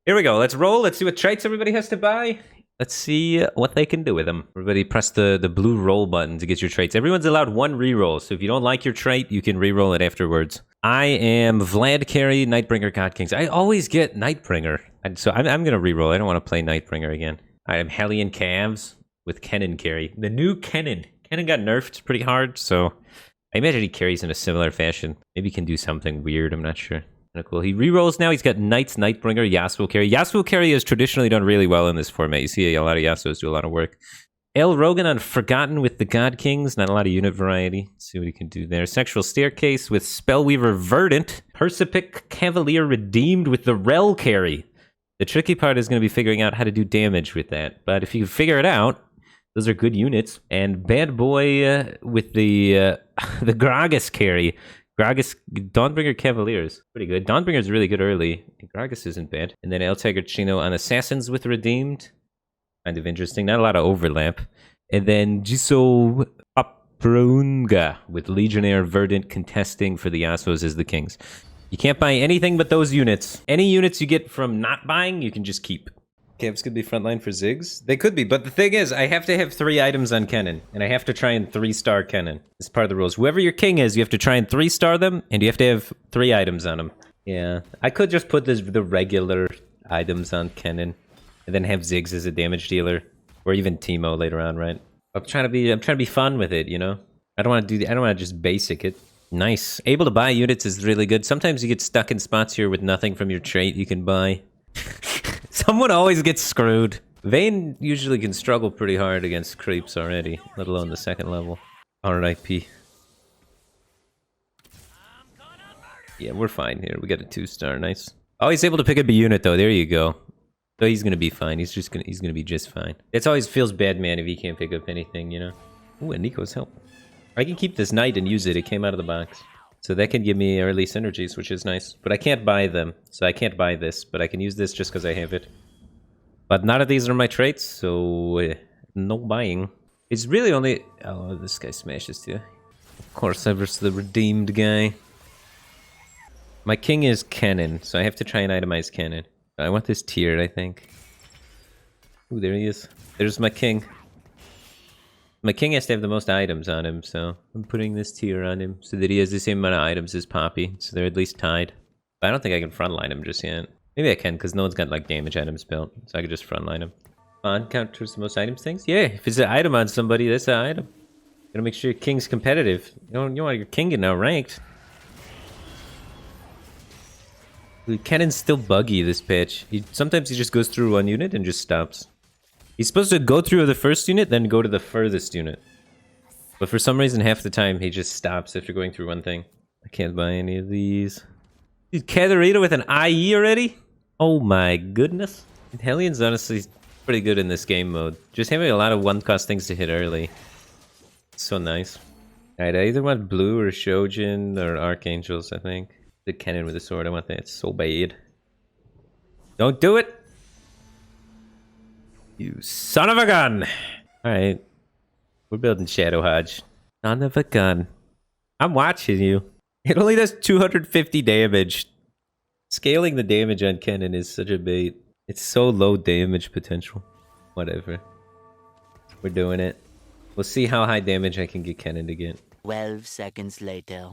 Here we go. Let's roll. Let's see what traits everybody has to buy. Let's see what they can do with them. Everybody press the blue roll button to get your traits. Everyone's allowed one reroll, so if you don't like your trait, you can reroll it afterwards. I am Vlad Carry, Nightbringer God Kings. I always get Nightbringer, so I'm going to reroll. I don't want to play Nightbringer again. I am Hellion Calves with Kennen Carry. The new Kennen. Kennen got nerfed pretty hard, so I imagine he carries in a similar fashion. Maybe he can do something weird, I'm not sure. Kind of cool. He rerolls now. He's got Knights, Nightbringer, Yasuo carry. Yasuo carry has traditionally done really well in this format. You see a lot of Yasuos do a lot of work. El Rogan on Forgotten with the God Kings. Not a lot of unit variety. Let's see what he can do there. Sexual Staircase with Spellweaver Verdant. Persipic Cavalier Redeemed with the Rel carry. The tricky part is going to be figuring out how to do damage with that. But if you can figure it out, those are good units. And Bad Boy with the Gragas carry. Gragas, Dawnbringer Cavaliers, pretty good. Dawnbringer's really good early. Gragas isn't bad. And then El Tiger Chino on Assassins with Redeemed. Kind of interesting. Not a lot of overlap. And then Jiso Paprunga with Legionnaire Verdant contesting for the Yasuos as the Kings. You can't buy anything but those units. Any units you get from not buying, you can just keep. Cavs could be frontline for Ziggs. They could be, but the thing is, I have to have 3 items on Kennen, and I have to try and 3-star Kennen. It's part of the rules. Whoever your king is, you have to try and 3-star them, and you have to have 3 items on them. Yeah, I could just put the regular items on Kennen, and then have Ziggs as a damage dealer, or even Teemo later on, right? I'm trying to be fun with it, you know. I don't want to just basic it. Nice. Able to buy units is really good. Sometimes you get stuck in spots here with nothing from your trait you can buy. Someone always gets screwed. Vayne usually can struggle pretty hard against creeps already, let alone the second level. RIP. Yeah, we're fine here. We got a 2-star, nice. Oh, he's able to pick up a unit though. There you go. So he's gonna be fine. He's gonna be just fine. It always feels bad, man, if he can't pick up anything, you know. Ooh, and Nico's help. I can keep this knight and use it. It came out of the box. So that can give me early synergies, which is nice. But I can't buy them, so I can't buy this. But I can use this just because I have it. But none of these are my traits, so no buying. It's really only... Oh, this guy smashes too. Of course, I versus the redeemed guy. My king is Kennen, so I have to try and itemize Kennen. I want this tiered, I think. Ooh, there he is. There's my king. My king has to have the most items on him, so I'm putting this tier on him so that he has the same amount of items as Poppy, so they're at least tied. But I don't think I can frontline him just yet. Maybe I can, because no one's got like damage items built, so I could just frontline him. On counters the most items things? Yeah, if it's an item on somebody, that's an item. Gotta make sure your king's competitive. You don't want your king getting outranked. Kennen's still buggy this patch. Sometimes he just goes through one unit and just stops. He's supposed to go through the first unit, then go to the furthest unit. But for some reason, half the time, he just stops after going through one thing. I can't buy any of these. Dude, Katarina with an IE already? Oh my goodness. Hellion's honestly pretty good in this game mode. Just having a lot of one-cost things to hit early. It's so nice. Alright, I either want blue or Shojin or Archangels, I think. The Kennen with a sword, I want that so bad. Don't do it! You son of a gun! Alright. We're building Shadow Hodge. Son of a gun. I'm watching you. It only does 250 damage. Scaling the damage on Kennen is such a bait. It's so low damage potential. Whatever. We're doing it. We'll see how high damage I can get Kennen to get. 12 seconds later.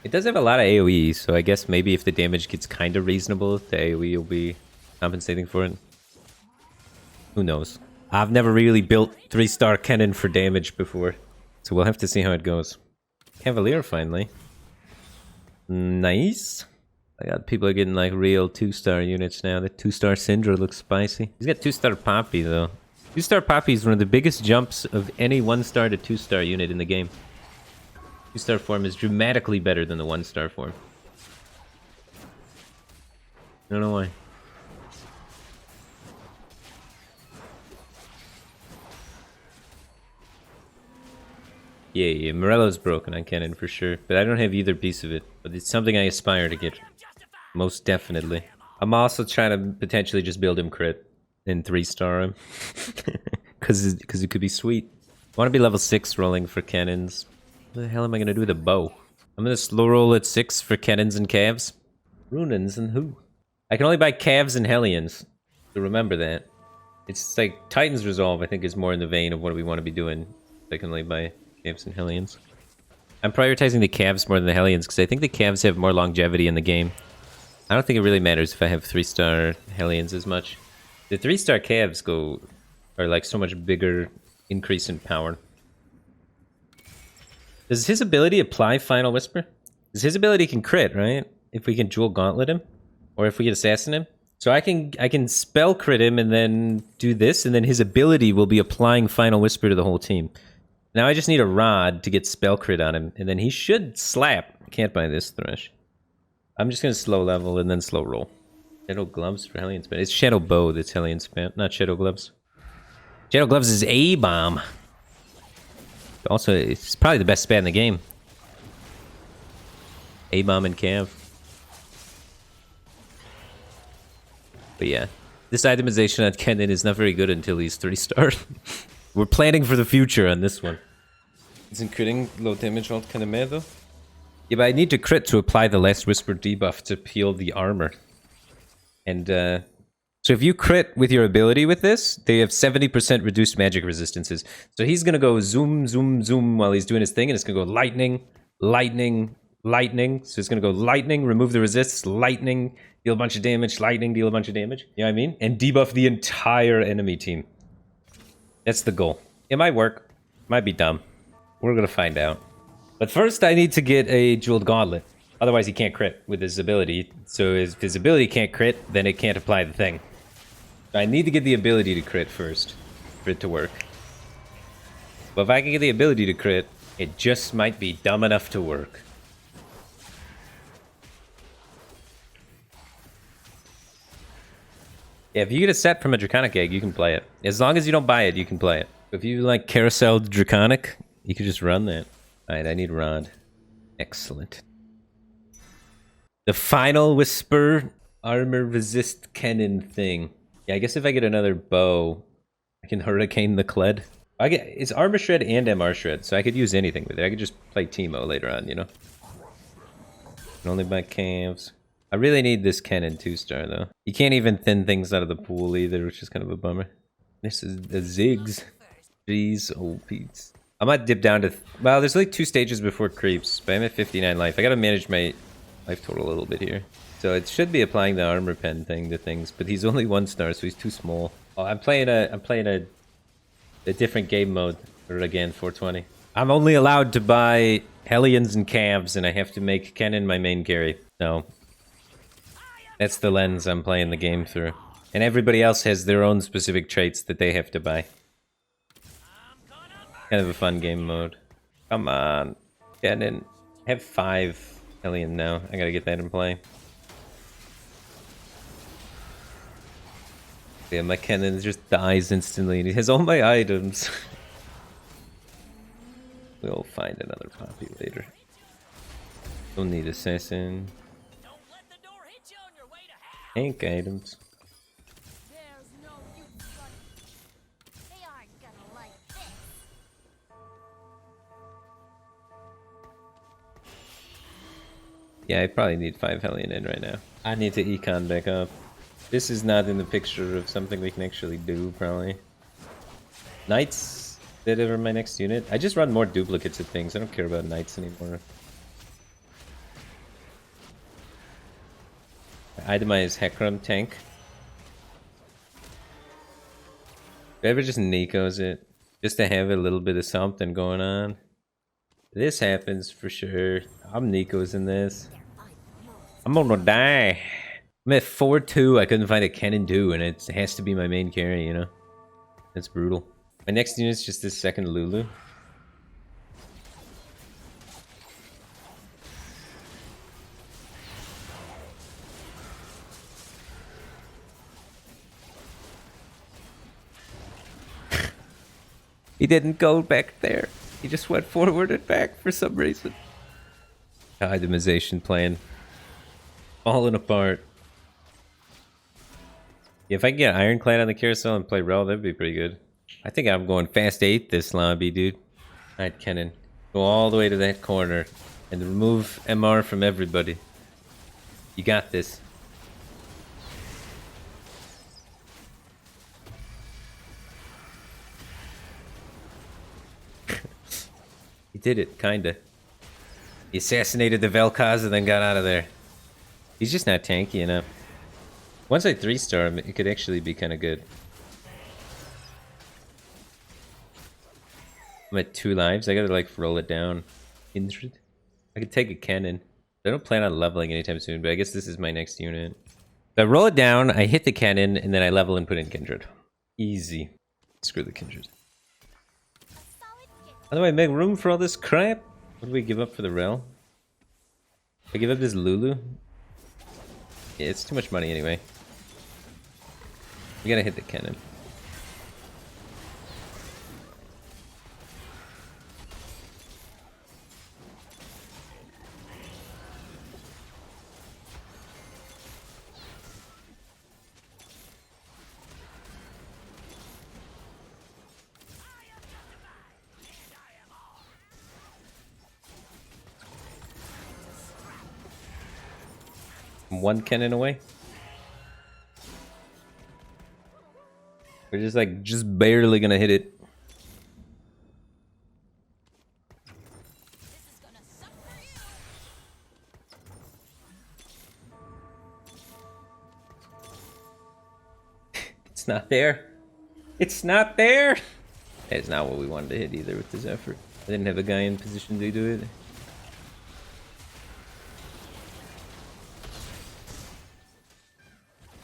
It does have a lot of AoE, so I guess maybe if the damage gets kind of reasonable, the AoE will be compensating for it. Who knows? I've never really built 3-star Kennen for damage before, so we'll have to see how it goes. Cavalier, finally. Nice. I got people are getting like real 2-star units now. The 2-star Syndra looks spicy. He's got 2-star Poppy, though. 2-star Poppy is one of the biggest jumps of any 1-star to 2-star unit in the game. 2-star form is dramatically better than the 1-star form. I don't know why. Yeah, Morello's broken on Kennen for sure, but I don't have either piece of it. But it's something I aspire to get. Most definitely. I'm also trying to potentially just build him crit and 3-star him. Because it could be sweet. I want to be level 6 rolling for Kennens. What the hell am I going to do with a bow? I'm going to slow roll at 6 for Kennens and Calves. Runins and who? I can only buy calves and Hellions. So remember that. It's like Titan's Resolve, I think, is more in the vein of what we want to be doing. I can only buy calves and Hellions. I'm prioritizing the calves more than the Hellions because I think the calves have more longevity in the game. I don't think it really matters if I have 3-star Hellions as much. The 3-star calves are like so much bigger increase in power. Does his ability apply Final Whisper? Because his ability can crit, right? If we can Jewel Gauntlet him, or if we can Assassin him. So I can spell crit him and then do this, and then his ability will be applying Final Whisper to the whole team. Now I just need a rod to get spell crit on him, and then he should slap. Can't buy this Thresh. I'm just gonna slow level and then slow roll. Shadow Gloves for Hellion Span. It's Shadow Bow that's Hellion Span, not Shadow Gloves. Shadow Gloves is A-Bomb. Also, it's probably the best span in the game. A-Bomb and Cav. But yeah, this itemization on Kennen is not very good until he's 3-star. We're planning for the future on this one. Isn't critting low damage alt kind of mad though? Yeah, but I need to crit to apply the Last Whisper debuff to peel the armor. And so if you crit with your ability with this, they have 70% reduced magic resistances. So he's gonna go zoom, zoom, zoom while he's doing his thing, and it's gonna go lightning, lightning, lightning. So it's gonna go lightning, remove the resists, lightning, deal a bunch of damage, lightning, deal a bunch of damage. You know what I mean? And debuff the entire enemy team. That's the goal. It might work. Might be dumb. We're gonna find out. But first I need to get a Jeweled Gauntlet. Otherwise he can't crit with his ability. So if his ability can't crit, then it can't apply the thing. I need to get the ability to crit first for it to work. But if I can get the ability to crit, it just might be dumb enough to work. Yeah, if you get a set from a Draconic Egg, you can play it. As long as you don't buy it, you can play it. If you like Carousel Draconic, you can just run that. Alright, I need Rod. Excellent. The Final Whisper Armor Resist Kennen thing. Yeah, I guess if I get another bow, I can Hurricane the Kled. It's Armor Shred and MR Shred, so I could use anything with it. I could just play Teemo later on, you know? Can only buy calves. I really need this Kennen 2-star, though. You can't even thin things out of the pool either, which is kind of a bummer. This is the Ziggs. Jeez, oh, Pete's. I might dip down to... well, there's like 2 stages before creeps, but I'm at 59 life. I gotta manage my life total a little bit here. So it should be applying the armor pen thing to things, but he's only 1-star, so he's too small. Oh, I'm playing a different game mode, or again, 420. I'm only allowed to buy Hellions and Calves, and I have to make Kennen my main carry. So that's the lens I'm playing the game through. And everybody else has their own specific traits that they have to buy. Kind of a fun game mode. Come on. Kennen. I have 5 Hellion now. I gotta get that in play. Yeah, my Kennen just dies instantly and he has all my items. We'll find another poppy later. Don't need assassin. Hank items. Yeah, I probably need 5 Hellion in right now. I need to econ back up. This is not in the picture of something we can actually do, probably. Knights that are my next unit. I just run more duplicates of things. I don't care about knights anymore. Itemize Hecarim tank. Ever just Nico's it? Just to have a little bit of something going on. This happens for sure. I'm Nico's in this. I'm gonna die. I'm at 4-2. I couldn't find a Kennen 2, and it has to be my main carry, you know? That's brutal. My next unit is just this second Lulu. He didn't go back there. He just went forward and back for some reason. Itemization plan. Falling apart. If I can get Ironclad on the carousel and play Rel, that'd be pretty good. I think I'm going fast 8 this lobby, dude. Alright, Kennen. Go all the way to that corner and remove MR from everybody. You got this. did it, kinda. He assassinated the Vel'Koz and then got out of there. He's just not tanky enough. Once I 3-star him, it could actually be kind of good. I'm at 2 lives. I gotta like roll it down. Kindred. I could take a cannon. I don't plan on leveling anytime soon, but I guess this is my next unit. So I roll it down, I hit the cannon, and then I level and put in Kindred. Easy. Screw the Kindred. How do I make room for all this crap? What do we give up for the Rel? I give up this Lulu? Yeah, it's too much money anyway. We gotta hit the cannon. One cannon away. We're just barely gonna hit it. It's not there. It's not there. It's not what we wanted to hit either with this effort. I didn't have a guy in position to do it.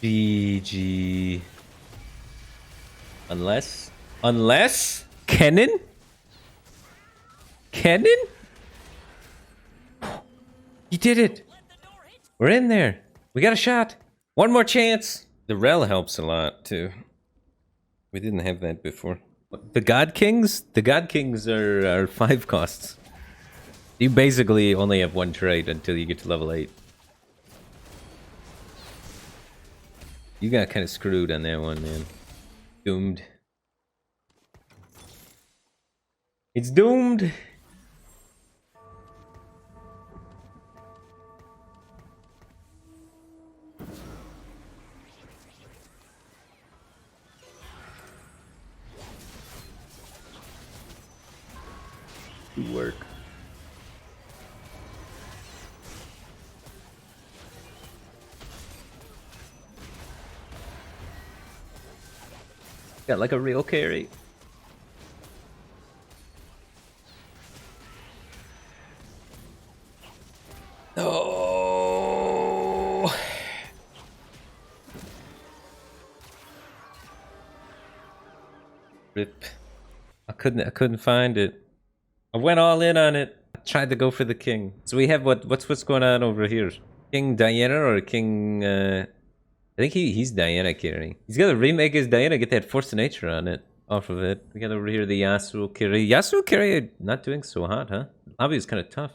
GG. Unless Cannon? Cannon? He did it. We're in there. We got a shot. One more chance. The Rel helps a lot too. We didn't have that before. The God Kings? The God Kings are 5 costs. You basically only have 1 trait until you get to level 8. You got kind of screwed on that one, man. Doomed. It's doomed! Good work. Got like a real carry. Oh. Rip. I couldn't find it. I went all in on it. I tried to go for the king. So we have what's going on over here? King Diana or King I think he's Diana carry. He's gotta remake his Diana, get that Force of Nature on it. Off of it. We got over here the Yasuo carry. Yasuo carry not doing so hot, huh? Lobby is kind of tough.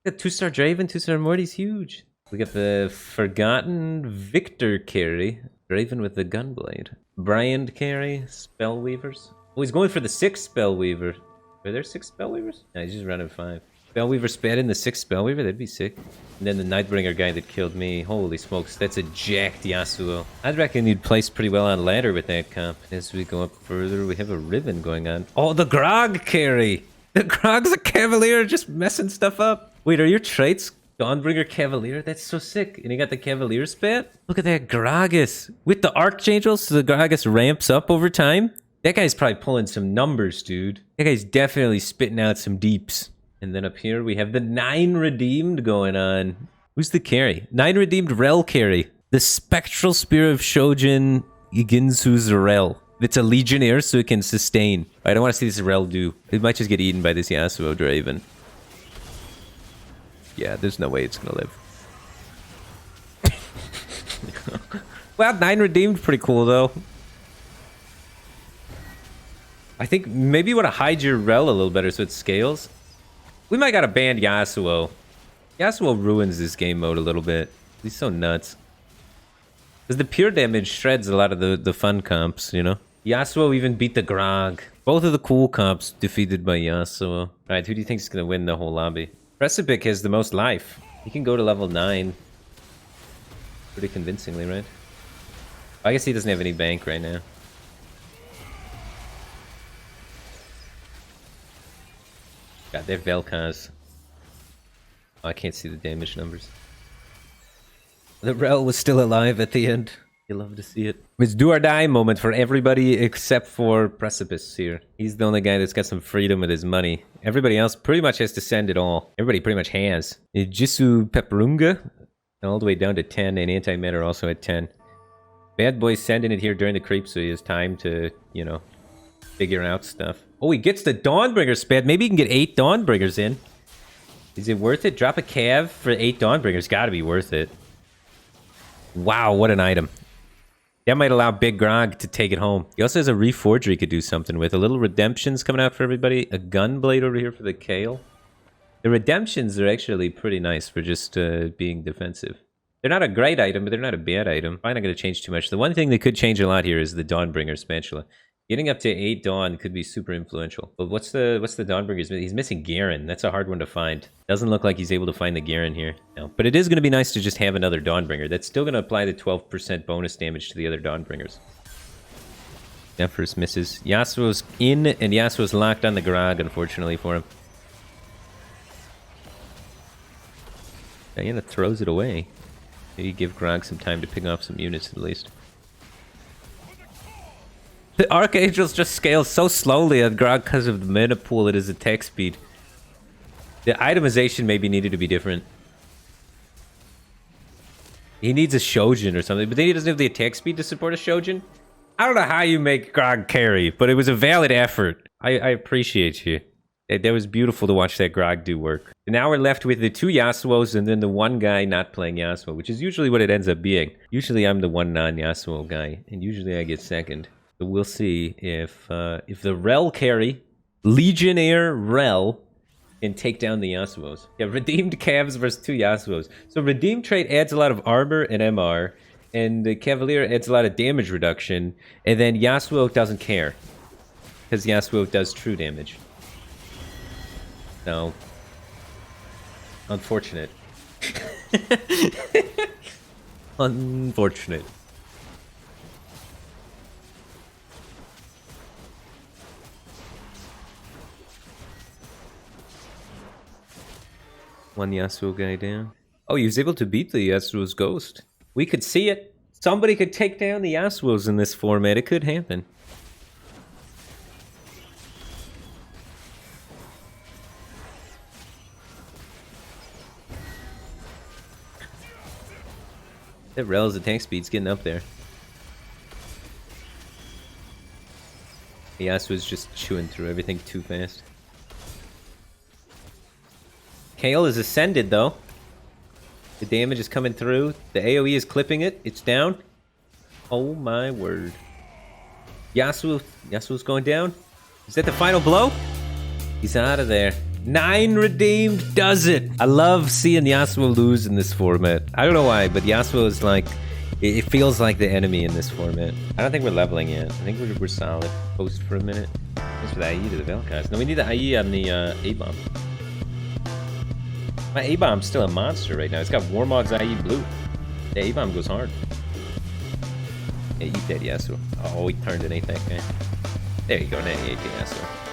We got 2-star Draven, 2-star Morty's huge. We got the Forgotten Victor carry. Draven with the Gunblade. Bryand carry. Spellweavers. Oh, he's going for the 6 Spellweaver. Are there 6 Spellweavers? No, he's just running 5. Spellweaver spat in the 6 Spellweaver? That'd be sick. And then the Nightbringer guy that killed me. Holy smokes, that's a jacked Yasuo. I'd reckon you'd place pretty well on ladder with that comp. As we go up further, we have a Riven going on. Oh, the Grog carry! The Grog's a Cavalier just messing stuff up. Wait, are your traits Dawnbringer Cavalier? That's so sick. And he got the Cavalier spat? Look at that Gragas. With the Archangel, so the Gragas ramps up over time. That guy's probably pulling some numbers, dude. That guy's definitely spitting out some deeps. And then up here, we have the 9 Redeemed going on. Who's the carry? 9 Redeemed Rel carry. The Spectral Spear of Shojin Iginsu's Rel. It's a Legionnaire, so it can sustain. I don't want to see this Rel do. It might just get eaten by this Yasuo Draven. Yeah, there's no way it's gonna live. Well, 9 Redeemed, pretty cool, though. I think maybe you want to hide your Rel a little better so it scales. We might gotta ban Yasuo. Yasuo ruins this game mode a little bit. He's so nuts. Because the pure damage shreds a lot of the fun comps, you know? Yasuo even beat the Grog. Both of the cool comps defeated by Yasuo. Alright, who do you think is gonna win the whole lobby? Precipic has the most life. He can go to level 9. Pretty convincingly, right? I guess he doesn't have any bank right now. God, they're Vel'Kaz. Oh, I can't see the damage numbers. The Rel was still alive at the end. You love to see it. It's do or die moment for everybody except for Precipice here. He's the only guy that's got some freedom with his money. Everybody else pretty much has to send it all. Everybody pretty much has. Jisoo Pepperunga, all the way down to 10, and Antimatter also at 10. Bad Boy's sending it here during the creep, so he has time to, you know, figure out stuff. Oh, he gets the Dawnbringer sped. Maybe he can get 8 Dawnbringers in. Is it worth it? Drop a cav for 8 Dawnbringers. Gotta be worth it. Wow, what an item. That might allow Big Grog to take it home. He also has a Reforger he could do something with. A little Redemptions coming out for everybody. A Gunblade over here for the Kale. The Redemptions are actually pretty nice for just being defensive. They're not a great item, but they're not a bad item. Probably not going to change too much. The one thing that could change a lot here is the Dawnbringer Spatula. Getting up to 8 Dawn could be super influential. But what's the Dawnbringer's? He's missing Garen. That's a hard one to find. Doesn't look like he's able to find the Garen here. No. But it is going to be nice to just have another Dawnbringer. That's still going to apply the 12% bonus damage to the other Dawnbringers. That first misses. Yasuo's in, and Yasuo's locked on the Grog, unfortunately for him. Diana throws it away. Maybe give Grog some time to pick off some units at least. The Archangels just scale so slowly on Grog because of the mana pool at his attack speed. The itemization maybe needed to be different. He needs a Shojin or something, but then he doesn't have the attack speed to support a Shojin. I don't know how you make Grog carry, but it was a valid effort. I appreciate you. That was beautiful to watch that Grog do work. And now we're left with the 2 Yasuos and then the one guy not playing Yasuo, which is usually what it ends up being. Usually I'm the one non-Yasuo guy, and usually I get second. But we'll see if the Rel carry, Legionnaire Rel, can take down the Yasuos. Yeah, Redeemed Cavs versus 2 Yasuos. So Redeemed trait adds a lot of armor and MR, and the Cavalier adds a lot of damage reduction, and then Yasuo doesn't care. Because Yasuo does true damage. So, unfortunate. Unfortunate. One Yasuo guy down. Oh, he was able to beat the Yasuo's ghost. We could see it. Somebody could take down the Yasuos in this format. It could happen. That Rel's attack speed's getting up there. Yasuo's just chewing through everything too fast. Kale is ascended though. The damage is coming through. The AoE is clipping it. It's down. Oh my word. Yasuo's going down. Is that the final blow? He's out of there. 9 redeemed does it. I love seeing Yasuo lose in this format. I don't know why, but Yasuo is like, it feels like the enemy in this format. I don't think we're leveling yet. I think we're solid. Post for a minute. Thanks for the IE to the Vel'Kaz. No, we need the IE on the A-bomb. My A-bomb's still a monster right now. It's got Warmog's IE blue. The A-bomb goes hard. Yeah, eat that Yasuo. Oh, he turned it, ain't that guy. There you go, now he ate the Yasuo.